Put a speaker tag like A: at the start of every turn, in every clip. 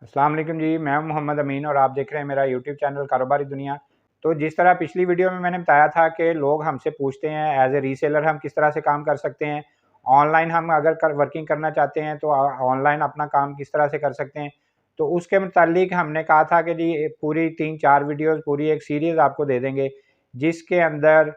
A: अस्सलाम वालेकुम जी, मैं मोहम्मद अमीन और आप देख रहे हैं मेरा यूट्यूब चैनल कारोबारी दुनिया। तो जिस तरह पिछली वीडियो में मैंने बताया था कि लोग हमसे पूछते हैं एज़ ए रीसेलर हम किस तरह से काम कर सकते हैं, ऑनलाइन हम अगर वर्किंग करना चाहते हैं तो ऑनलाइन अपना काम किस तरह से कर सकते हैं। तो उसके मुतालिक हमने कहा था कि जी पूरी 3-4 वीडियोज़ पूरी एक सीरीज़ आपको दे देंगे, जिसके अंदर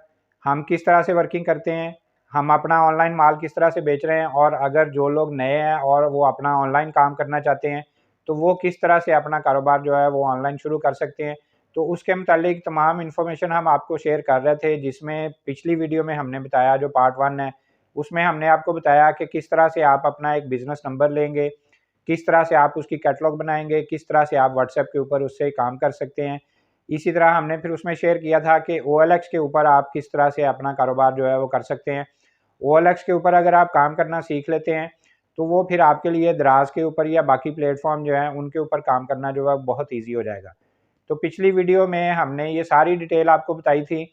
A: हम किस तरह से वर्किंग करते हैं, हम अपना ऑनलाइन माल किस तरह से बेच रहे हैं और अगर जो लोग नए हैं और वो अपना ऑनलाइन काम करना चाहते हैं तो वो किस तरह से अपना कारोबार जो है वो ऑनलाइन शुरू कर सकते हैं। तो उसके मुतालिक तमाम इन्फॉर्मेशन हम आपको शेयर कर रहे थे, जिसमें पिछली वीडियो में हमने बताया जो पार्ट 1 है, उसमें हमने आपको बताया कि किस तरह से आप अपना एक बिज़नेस नंबर लेंगे, किस तरह से आप उसकी कैटलॉग बनाएँगे, किस तरह से आप व्हाट्सएप के ऊपर उससे काम कर सकते हैं। इसी तरह हमने फिर उसमें शेयर किया था कि ओएलएक्स के ऊपर आप किस तरह से अपना कारोबार जो है वो कर सकते हैं। ओएलएक्स के ऊपर अगर आप काम करना सीख लेते हैं, तो वो फिर आपके लिए दराज़ के ऊपर या बाकी प्लेटफ़ॉर्म जो हैं, उनके ऊपर काम करना जो है बहुत ईज़ी हो जाएगा। तो पिछली वीडियो में हमने ये सारी डिटेल आपको बताई थी।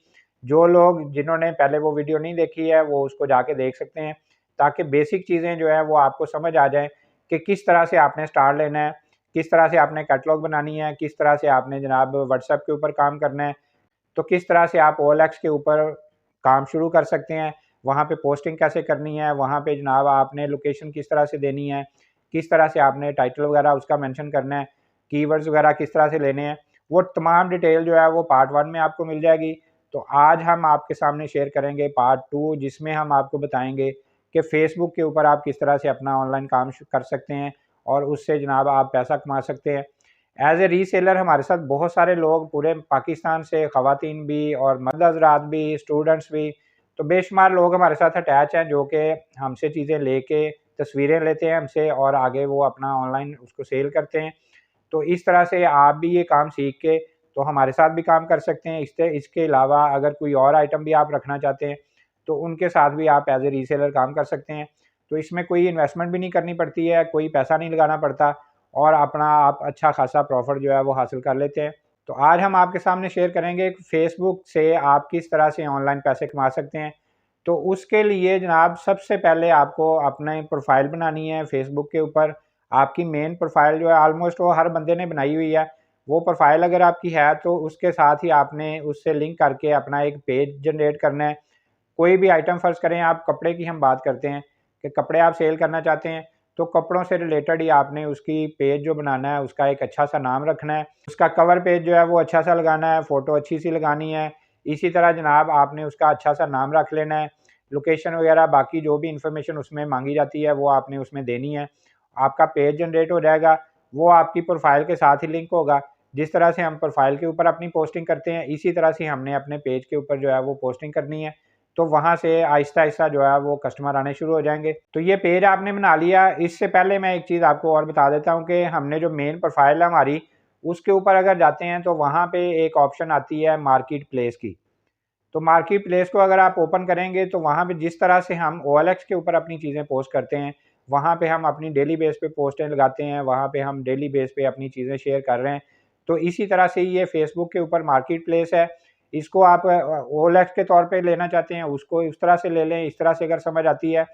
A: जो लोग जिन्होंने पहले वो वीडियो नहीं देखी है, वो उसको जाके देख सकते हैं, ताकि बेसिक चीज़ें जो हैं वो आपको समझ आ जाएँ कि किस तरह से आपने स्टार्ट लेना है, किस तरह से आपने कैटलॉग बनानी है, किस तरह से आपने जनाब व्हाट्सएप के ऊपर काम करना है। तो किस तरह से आप ओएलएक्स के ऊपर काम शुरू कर सकते हैं, वहाँ पे पोस्टिंग कैसे करनी है, वहाँ पे जनाब आपने लोकेशन किस तरह से देनी है, किस तरह से आपने टाइटल वगैरह उसका मेंशन करना है, कीवर्ड्स वगैरह किस तरह से लेने हैं, वो तमाम डिटेल जो है वो पार्ट 1 में आपको मिल जाएगी। तो आज हम आपके सामने शेयर करेंगे पार्ट 2, जिसमें हम आपको बताएँगे कि फ़ेसबुक के ऊपर आप किस तरह से अपना ऑनलाइन काम कर सकते हैं और उससे जनाब आप पैसा कमा सकते हैं। एज़ ए रीसेलर हमारे साथ बहुत सारे लोग पूरे पाकिस्तान से ख़वातीन भी और मर्द हज़रात भी, स्टूडेंट्स भी, तो बेशुमार लोग हमारे साथ अटैच हैं जो कि हमसे चीज़ें लेके तस्वीरें लेते हैं हमसे और आगे वो अपना ऑनलाइन उसको सेल करते हैं। तो इस तरह से आप भी ये काम सीख के तो हमारे साथ भी काम कर सकते हैं। इसके अलावा अगर कोई और आइटम भी आप रखना चाहते हैं, तो उनके साथ भी आप एज़ ए रीसेलर काम कर सकते हैं। तो इसमें कोई इन्वेस्टमेंट भी नहीं करनी पड़ती है, कोई पैसा नहीं लगाना पड़ता और अपना आप अच्छा खासा प्रॉफ़िट जो है वो हासिल कर लेते हैं। तो आज हम आपके सामने शेयर करेंगे कि फ़ेसबुक से आप किस तरह से ऑनलाइन पैसे कमा सकते हैं। तो उसके लिए जनाब सबसे पहले आपको अपनी प्रोफ़ाइल बनानी है फ़ेसबुक के ऊपर। आपकी मेन प्रोफ़ाइल जो है ऑलमोस्ट वो हर बंदे ने बनाई हुई है। वो प्रोफ़ाइल अगर आपकी है तो उसके साथ ही आपने उससे लिंक करके अपना एक पेज जनरेट करना है। कोई भी आइटम फ़र्ज़ करें आप कपड़े की हम बात करते हैं कि कपड़े आप सेल करना चाहते हैं, तो कपड़ों से रिलेटेड ही आपने उसकी पेज जो बनाना है, उसका एक अच्छा-सा नाम रखना है। उसका कवर पेज जो है वो अच्छा-सा लगाना है, फ़ोटो अच्छी-सी लगानी है। इसी तरह जनाब आपने उसका अच्छा-सा नाम रख लेना है। लोकेशन वगैरह बाकी जो भी इन्फॉर्मेशन उसमें माँगी जाती है, वो आपने उसमें देनी है। आपका पेज जनरेट हो जाएगा, वो आपकी प्रोफ़ाइल के साथ ही लिंक होगा। जिस तरह से हम प्रोफ़ाइल के ऊपर अपनी पोस्टिंग करते हैं, इसी तरह से हमने अपने पेज के ऊपर जो है वो पोस्टिंग करनी है। तो वहाँ से आहिस्ता-आहिस्ता जो है वो कस्टमर आने शुरू हो जाएँगे। तो ये पेज आपने बना लिया, इससे पहले मैं एक चीज़ आपको और बता देता हूँ कि हमने जो मेन प्रोफ़ाइल है हमारी, उसके ऊपर अगर जाते हैं तो वहाँ पे एक ऑप्शन आती है मार्केट प्लेस की। तो मार्केट प्लेस को अगर आप ओपन करेंगे तो वहाँ पे जिस तरह से हम ओएलएक्स के ऊपर अपनी चीज़ें पोस्ट करते हैं, वहाँ पे हम अपनी डेली बेस पे पोस्टें लगाते हैं, वहाँ पे हम डेली बेस पे अपनी चीज़ें शेयर कर रहे हैं। तो इसी तरह से ये फ़ेसबुक के ऊपर मार्केट प्लेस है। इसको आप ओएलएक्स के तौर पे लेना चाहते हैं, उसको उस तरह से ले लें, इस तरह से अगर समझ आती है।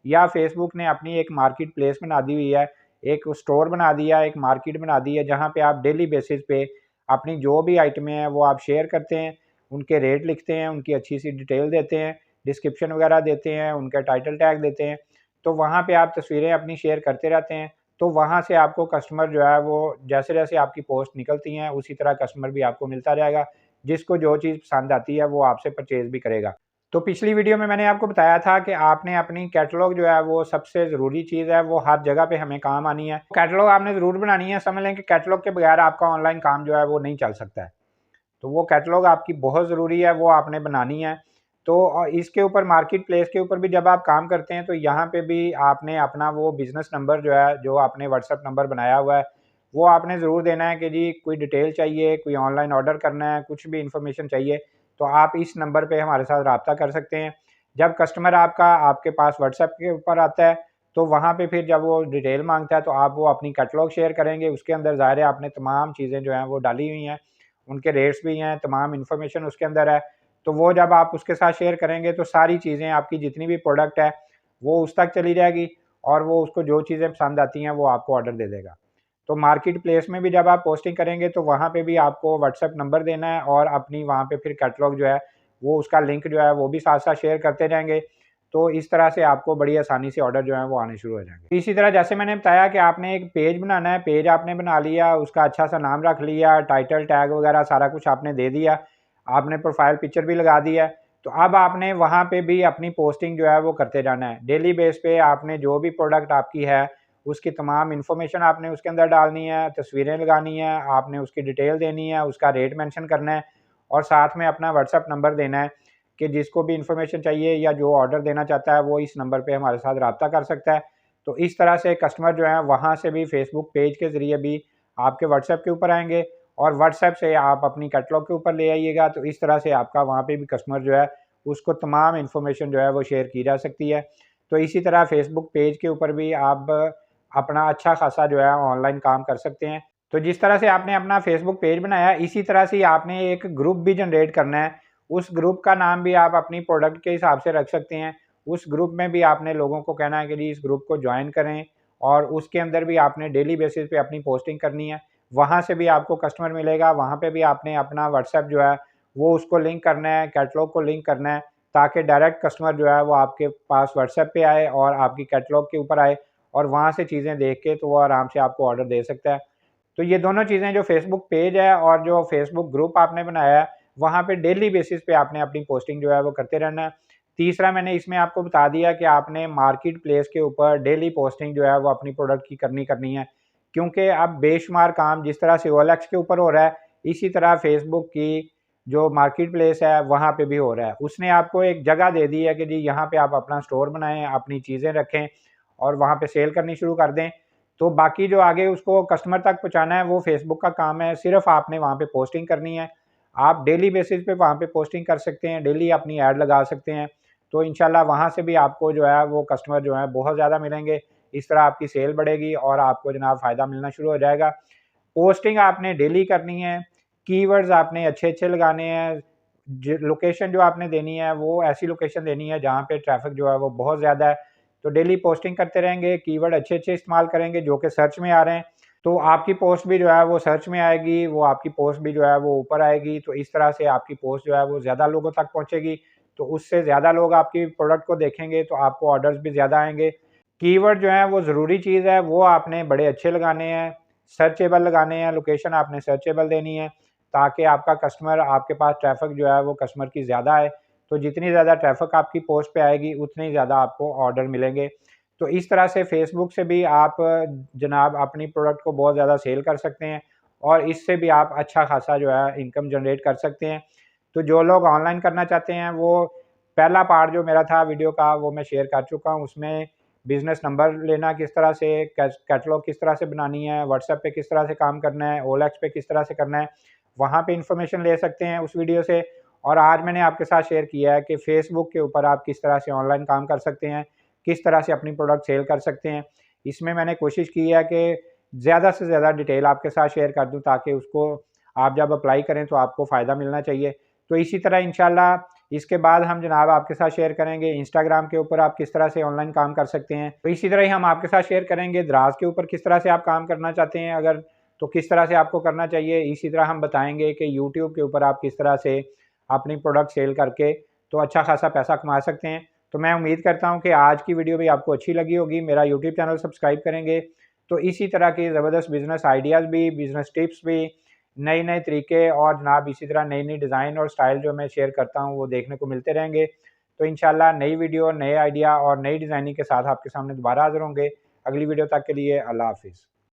A: या फ़ेसबुक ने अपनी एक मार्केट प्लेस बना दी हुई है, एक स्टोर बना दिया, एक मार्केट बना दी है, जहाँ पे आप डेली बेसिस पे अपनी जो भी आइटमें हैं वो आप शेयर करते हैं। उनके रेट लिखते हैं, उनकी अच्छी-सी डिटेल देते हैं, डिस्क्रिप्शन वगैरह देते हैं, उनका टाइटल टैग देते हैं। तो वहाँ पे आप तस्वीरें अपनी शेयर करते रहते हैं, तो वहाँ से आपको कस्टमर जो है वो जैसे-जैसे आपकी पोस्ट निकलती हैं, उसी तरह कस्टमर भी आपको मिलता जाएगा। जिसको जो चीज़ पसंद आती है, वो आपसे परचेज़ भी करेगा। तो पिछली वीडियो में मैंने आपको बताया था कि आपने अपनी कैटलॉग जो है वो सबसे ज़रूरी चीज़ है, वो हर जगह पे हमें काम आनी है। कैटलॉग आपने ज़रूर बनानी है, समझ लें कि कैटलॉग के बगैर आपका ऑनलाइन काम जो है वो नहीं चल सकता है। तो वो कैटलॉग आपकी बहुत ज़रूरी है, वो आपने बनानी है। तो इसके ऊपर मार्केट प्लेस के ऊपर भी जब आप काम करते हैं, तो यहाँ पे भी आपने अपना वो बिज़नेस नंबर जो है, जो आपने व्हाट्सएप नंबर बनाया हुआ है, वो आपने ज़रूर देना है कि जी कोई डिटेल चाहिए, कोई ऑनलाइन ऑर्डर करना है, कुछ भी इन्फॉर्मेशन चाहिए, तो आप इस नंबर पे हमारे साथ राब्ता कर सकते हैं। जब कस्टमर आपका आपके पास व्हाट्सएप के ऊपर आता है, तो वहाँ पे फिर जब वो डिटेल माँगता है, तो आप वो अपनी कैटलॉग शेयर करेंगे, उसके अंदर ज़ाहिर है आपने तमाम चीज़ें जो हैं वो डाली हुई हैं। उनके रेट्स भी हैं, तमाम इन्फॉर्मेशन उसके अंदर है। तो वो जब आप उसके साथ शेयर करेंगे तो सारी चीज़ें आपकी जितनी भी प्रोडक्ट है, वो उस तक चली जाएगी और वो उसको जो चीज़ें पसंद आती हैं वो आपको ऑर्डर दे देगा। तो मार्केट प्लेस में भी जब आप पोस्टिंग करेंगे तो वहाँ पे भी आपको व्हाट्सएप नंबर देना है और अपनी वहाँ पे फिर कैटलॉग जो है वो उसका लिंक जो है वो भी साथ-साथ शेयर करते जाएँगे। तो इस तरह से आपको बड़ी आसानी से ऑर्डर जो है वो आने शुरू हो जाएँगे। इसी तरह जैसे मैंने बताया कि आपने एक पेज बनाना है, पेज आपने बना लिया, उसका अच्छा-सा नाम रख लिया, टाइटल, टैग वगैरह सारा कुछ आपने दे दिया, आपने प्रोफाइल पिक्चर भी लगा दिया है। तो अब आपने वहाँ पे भी अपनी पोस्टिंग जो है वो करते जाना है। डेली बेस पे आपने जो भी प्रोडक्ट आपकी है, उसकी तमाम इन्फॉर्मेशन आपने उसके अंदर डालनी है, तस्वीरें लगानी है, आपने उसकी डिटेल देनी है, उसका रेट मेंशन करना है और साथ में अपना व्हाट्सएप नंबर देना है कि जिसको भी इन्फॉर्मेशन चाहिए या जो ऑर्डर देना चाहता है वो इस नंबर पे हमारे साथ रब्ता कर सकता है। तो इस तरह से कस्टमर जो है वहाँ से भी फेसबुक पेज के ज़रिए भी आपके व्हाट्सएप के ऊपर आएँगे और व्हाट्सएप से आप अपनी कैटलॉग के ऊपर ले आइएगा। तो इस तरह से आपका वहाँ पे भी कस्टमर जो है उसको तमाम इन्फॉर्मेशन जो है वो शेयर की जा सकती है। तो इसी तरह फेसबुक पेज के ऊपर भी आप अपना अच्छा खासा जो है ऑनलाइन काम कर सकते हैं। तो जिस तरह से आपने अपना फेसबुक पेज बनाया, इसी तरह से आपने एक ग्रुप भी जनरेट करना है। उस ग्रुप का नाम भी आप अपनी प्रोडक्ट के हिसाब से रख सकते हैं। उस ग्रुप में भी आपने लोगों को कहना है कि जी इस ग्रुप को जॉइन करें और उसके अंदर भी आपने डेली बेसिस पे अपनी पोस्टिंग करनी है। वहाँ से भी आपको कस्टमर मिलेगा, वहाँ पे भी आपने अपना व्हाट्सएप जो है वो उसको लिंक करना है, कैटलॉग को लिंक करना है ताकि डायरेक्ट कस्टमर जो है वो आपके पास व्हाट्सएप पे आए और आपकी कैटलॉग के ऊपर आए और वहाँ से चीज़ें देख के तो वो आराम से आपको ऑर्डर दे सकता है। तो ये दोनों चीज़ें जो फेसबुक पेज है और जो फेसबुक ग्रुप आपने बनाया है, वहाँ पे डेली बेसिस पे आपने अपनी पोस्टिंग जो है वो करते रहना है। तीसरा मैंने इसमें आपको बता दिया कि आपने मार्केट प्लेस के ऊपर डेली पोस्टिंग जो है वो अपनी प्रोडक्ट की करनी है। क्योंकि अब बेशुमार काम जिस तरह से ओएलएक्स के ऊपर हो रहा है, इसी तरह फेसबुक की जो मार्केट प्लेस है वहाँ पे भी हो रहा है। उसने आपको एक जगह दे दी है कि जी यहाँ पे आप अपना स्टोर बनाएँ, अपनी चीज़ें रखें और वहाँ पे सेल करनी शुरू कर दें। तो बाकी जो आगे उसको कस्टमर तक पहुँचाना है वो फेसबुक का काम है, सिर्फ़ आपने वहाँ पे पोस्टिंग करनी है। आप डेली बेसिस पे वहाँ पे पोस्टिंग कर सकते हैं, डेली अपनी ऐड लगा सकते हैं। तो इंशाल्लाह वहाँ से भी आपको जो है वो कस्टमर जो है बहुत ज़्यादा मिलेंगे। इस तरह आपकी सेल बढ़ेगी और आपको जनाब फ़ायदा मिलना शुरू हो जाएगा। पोस्टिंग आपने डेली करनी है, कीवर्ड्स आपने अच्छे-अच्छे लगाने हैं, ज लोकेशन जो आपने देनी है वो ऐसी लोकेशन देनी है जहाँ पे ट्रैफ़िक जो है वो बहुत ज़्यादा है। तो डेली पोस्टिंग करते रहेंगे, कीवर्ड अच्छे-अच्छे इस्तेमाल करेंगे जो कि सर्च में आ रहे हैं, तो आपकी पोस्ट भी जो है वो सर्च में आएगी, वो आपकी पोस्ट भी जो है वो ऊपर आएगी। तो इस तरह से आपकी पोस्ट जो है वो ज़्यादा लोगों तक पहुँचेगी, तो उससे ज़्यादा लोग आपकी प्रोडक्ट को देखेंगे तो आपको ऑर्डर्स भी ज़्यादा आएँगे। कीवर्ड जो है वो ज़रूरी चीज़ है, वो आपने बड़े अच्छे लगाने हैं, सर्चेबल लगाने हैं, लोकेशन आपने सर्चेबल देनी है, ताकि आपका कस्टमर आपके पास ट्रैफ़िक जो है वो कस्टमर की ज़्यादा आए। तो जितनी ज़्यादा ट्रैफ़िक आपकी पोस्ट पे आएगी, उतने ही ज़्यादा आपको ऑर्डर मिलेंगे। तो इस तरह से फ़ेसबुक से भी आप जनाब अपनी प्रोडक्ट को बहुत ज़्यादा सेल कर सकते हैं और इससे भी आप अच्छा खासा जो है इनकम जनरेट कर सकते हैं। तो जो लोग ऑनलाइन करना चाहते हैं वो पहला पार्ट जो मेरा था वीडियो का वो मैं शेयर कर चुका हूँ। उसमें बिज़नेस नंबर लेना किस तरह से, कैटलॉग किस तरह से बनानी है, व्हाट्सएप पे किस तरह से काम करना है, ओएलएक्स पे किस तरह से करना है, वहाँ पे इन्फॉर्मेशन ले सकते हैं उस वीडियो से। और आज मैंने आपके साथ शेयर किया है कि फ़ेसबुक के ऊपर आप किस तरह से ऑनलाइन काम कर सकते हैं, किस तरह से अपनी प्रोडक्ट सेल कर सकते हैं। इसमें मैंने कोशिश की है कि ज़्यादा से ज़्यादा डिटेल आपके साथ शेयर कर दूँ ताकि उसको आप जब अप्लाई करें तो आपको फ़ायदा मिलना चाहिए। तो इसी तरह इंशाल्लाह इसके बाद हम जनाब आपके साथ शेयर करेंगे इंस्टाग्राम के ऊपर आप किस तरह से ऑनलाइन काम कर सकते हैं। तो इसी तरह ही हम आपके साथ शेयर करेंगे दराज़ के ऊपर किस तरह से आप काम करना चाहते हैं अगर, तो किस तरह से आपको करना चाहिए। इसी तरह हम बताएँगे कि यूट्यूब के ऊपर आप किस तरह से अपनी प्रोडक्ट सेल करके तो अच्छा खासा पैसा कमा सकते हैं। तो मैं उम्मीद करता हूँ कि आज की वीडियो भी आपको अच्छी लगी होगी। मेरा यूट्यूब चैनल सब्सक्राइब करेंगे, तो इसी तरह की ज़बरदस्त बिज़नेस आइडियाज़ भी, बिज़नेस टिप्स भी, नए-नए तरीके और जनाब इसी तरह नई-नई डिज़ाइन और स्टाइल जो मैं शेयर करता हूँ, वो देखने को मिलते रहेंगे। तो इंशाल्लाह नई वीडियो, नए आइडिया और नई डिज़ाइनिंग के साथ आपके सामने दोबारा हाज़िर होंगे। अगली वीडियो तक के लिए अल्लाह हाफ़िज़।